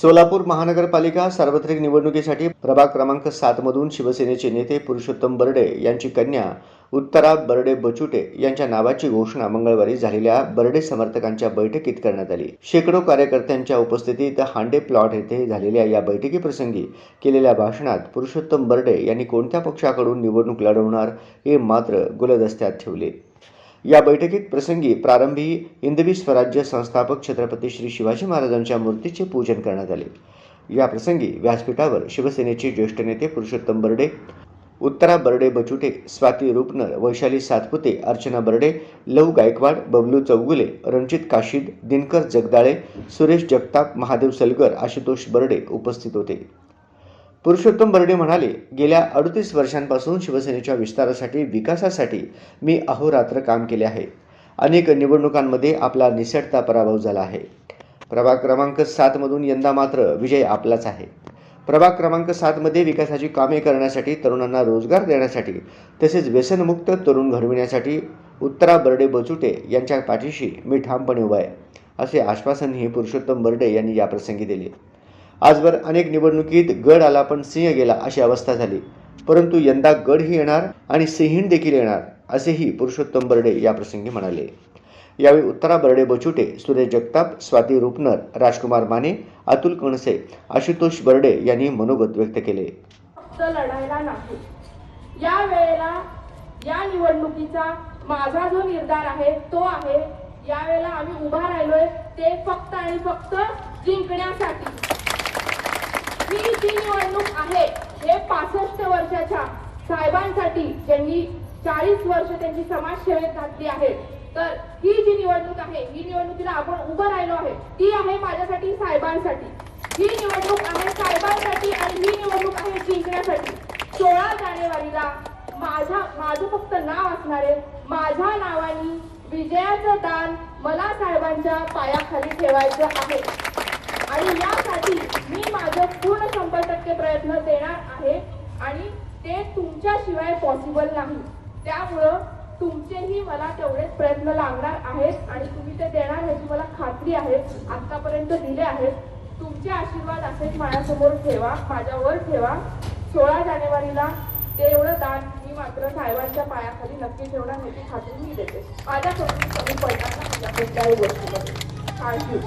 सोलापूर महानगरपालिका सार्वत्रिक निवडणुकीसाठी प्रभाग क्रमांक 7 मधून शिवसेनेचे नेते पुरुषोत्तम बर्डे यांची कन्या उत्तरा बर्डे बचुटे यांच्या नावाची घोषणा मंगळवारी झालेल्या बर्डे समर्थकांच्या बैठकीत करण्यात आली। शेकडो कार्यकर्त्यांच्या उपस्थितीत हांडे प्लॉट येथे झालेल्या या बैठकीप्रसंगी केलेल्या भाषणात पुरुषोत्तम बर्डे यांनी कोणत्या पक्षाकडून निवडणूक लढवणार हे मात्र गुलदस्त्यात ठेवले। या बैठकीत प्रसंगी प्रारंभी हिंदवी स्वराज्य संस्थापक छत्रपती श्री शिवाजी महाराजांच्या मूर्तीचे पूजन करण्यात आले। या प्रसंगी व्यासपीठावर शिवसेनेचे ज्येष्ठ नेते पुरुषोत्तम बर्डे, उत्तरा बर्डे बचुटे, स्वाती रुपनर, वैशाली सातपुते, अर्चना बर्डे, लव गायकवाड, बबलू चौगुले, रणजित काशीद, दिनकर जगदाळे, सुरेश जगताप, महादेव सलगर, आशुतोष बर्डे उपस्थित होते। पुरुषोत्तम बर्डे म्हणाले, गेल्या 38 वर्षांपासून शिवसेनेच्या विस्तारासाठी, विकासासाठी मी अहोरात्र काम केले आहे। अनेक निवडणुकांमध्ये आपला निसटता पराभव झाला आहे। प्रभाग क्रमांक 7 मधून यंदा मात्र विजय आपलाच आहे। प्रभाग क्रमांक 7 मध्ये विकासाची कामे करण्यासाठी, तरुणांना रोजगार देण्यासाठी तसेच व्यसनमुक्त तरुण घडविण्यासाठी उत्तरा बर्डे बचुटे यांच्या पाठीशी मी ठामपणे उभा आहे, असे आश्वासनही पुरुषोत्तम बर्डे यांनी याप्रसंगी दिले। आजवर अनेक निवडणुकीत गड आला पण सिंह गेला अशी अवस्था झाली, परंतु यंदा गडही येणार आणि सिंहीण देखील येणार, असेही पुरुषोत्तम बर्डे याप्रसंगी म्हणाले। यावेळी उत्तरा बर्डे बचुटे, सुरेश जगताप, स्वाती रुपनर, राजकुमार माने, अतुल कणसे, आशुतोष बर्डे यांनी मनोगत व्यक्त केले। लढायला नाही, या वेळेला या निवडणुकीचा माझा जो निर्धार आहे तो आहे, या वेळेला आम्ही उभा राहिलोय ते फक्त आणि फक्त जिंकण्यासाठी। ही जी निवडणूक आहे हे 65 वर्षाच्या साहेबांसाठी, ज्यांनी 40 वर्ष त्यांची समाजसेवेत घातली आहे, तर ही जी निवडणूक आहे, ही निवडणुकीला आपण उभं राहिलो आहे, ती आहे माझ्यासाठी, साहेबांसाठी। ही निवडणूक आहे साहेबांसाठी आणि ही निवडणूक आहे जिंकण्यासाठी। 16 जानेवारीला माझं फक्त नाव असणार आहे, माझ्या नावाने विजयाचं दान मला साहेबांच्या पायाखाली ठेवायचं आहे आणि यासाठी मी माझं पूर्ण 100% प्रयत्न देणार आहे आणि ते तुमच्याशिवाय पॉसिबल नाही। त्यामुळं तुमचेही मला तेवढेच प्रयत्न लागणार आहेत आणि तुम्ही ते देणार ह्याची मला खात्री आहे, आतापर्यंत दिले आहेत। तुमचे आशीर्वाद असेच माझ्यासमोर ठेवा, माझ्यावर ठेवा। 16 जानेवारीला ते एवढं दान मी मात्र साहेबांच्या पायाखाली नक्की ठेवणार ह्याची खात्री मी देते। माझ्याकडून कमी पडणार नाही कोणत्याही गोष्टीमध्ये। थँक्यू।